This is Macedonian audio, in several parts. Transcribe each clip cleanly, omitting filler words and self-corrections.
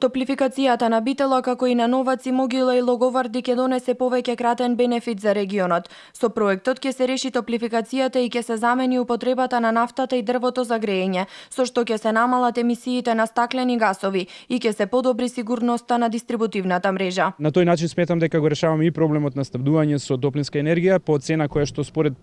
Топлификацијата на Битола, како и на Новаци, Могила и Логоварди ќе донесе повеќе кратен бенефит за регионот. Со проектот ќе се реши топлификацијата и ќе се замени употребата на нафтата и дрвото за грејење, со што ќе се намалат емисиите на стаклени гасови и ќе се подобри сигурноста на дистрибутивната мрежа. На тој начин сметам дека го решаваме и проблемот на снабдување со топлинска енергија по цена која што според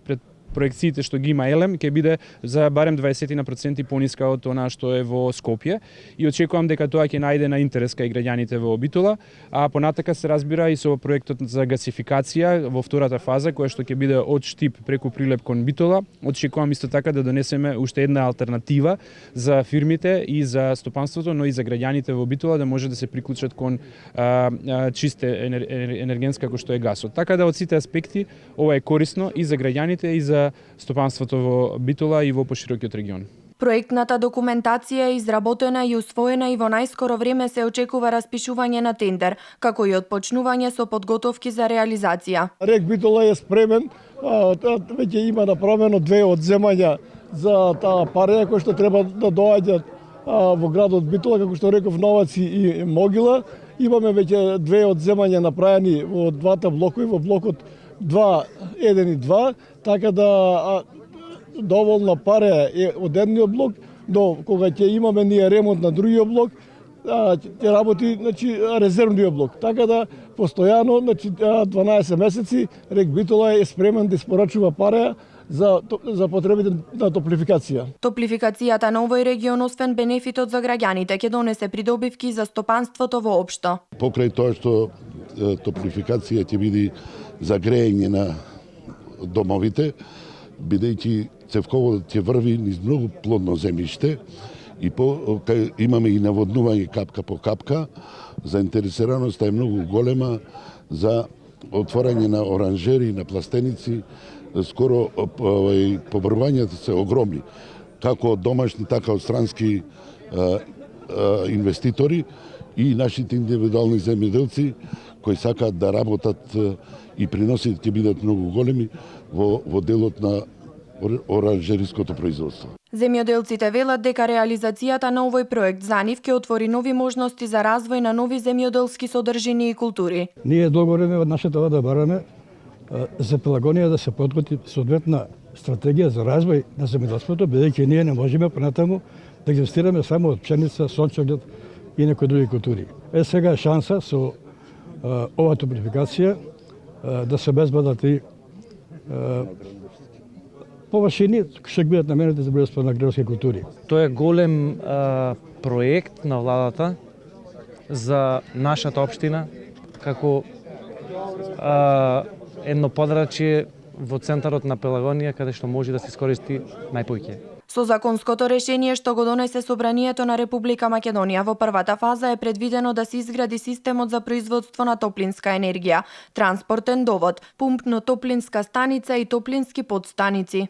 проекциите што ги има Елем ќе биде за барем 20% пониска од она што е во Скопје и очекувам дека тоа ќе најде на интерес кај граѓаните во Битола, а понатака се разбира и со проектот за гасификација во втората фаза која што ќе биде од Штип преку Прилеп кон Битола. Очекувам исто така да донесеме уште една алтернатива за фирмите и за стопанството, но и за граѓаните во Битола да може да се приклучат кон чист енергенска како што е гасот. Така да од сите аспекти ова е корисно и за граѓаните и за стопанството во Битола и во поширокиот регион. Проектната документација е изработена и усвоена и во најскоро време се очекува распишување на тендер, како и отпочнување со подготовки за реализација. Рек Битола е спремен, веќе има направено 2 одземања за таа пареја кои што треба да доаѓат во градот Битола, како што реков, Новаци и Могила. Имаме веќе 2 одземања направени во двата блокови, во блокот 2, 1 и 2, така да доволна пареја е од едниот блок, до кога ќе имаме ние ремонт на другиот блок, ќе работи резервниот блок. Така да постојано 12 месеци Рек Битола е спремен да испорачува пареја за потребите на топлификација. Топлификацијата на овој регион, освен бенефитот за граѓаните, ќе донесе придобивки за стопанството воопшто. Покрај тоа што топлификација ќе биде за грејење на домовите, бидејќи цевководот ќе врви низ многу плодно земјиште и имаме и наводнување капка по капка, заинтересираноста е многу голема за отворање на оранжери, на пластеници, скоро побрувањата се огромни, како од домашни, така од странски инвеститори и нашите индивидуални земјоделци кои сакаат да работат и приносите ќе бидат многу големи во делот на оранжериското производство. Земјоделците велат дека реализацијата на овој проект за нив ќе отвори нови можности за развој на нови земјоделски содржини и култури. Ние долго време од нашата влада бараме за Пелагонија да се подготви соодветна стратегија за развој на земјоделството, бидејќи ние не можеме понатаму да инвестираме само од пшеница, сончоглед и некои други култури. Сега е шанса со оваа топлификација да се обезбедат и површини што ќе бидат наменети за производство на гревски култури. Тоа е голем проект на владата за нашата општина, како едно подрачје во центарот на Пелагонија, каде што може да се искористи најпоќе. Со законското решение што го донесе Собранието на Република Македонија, во првата фаза е предвидено да се изгради системот за производство на топлинска енергија, транспортен довод, пумпно-топлинска станица и топлински подстаници.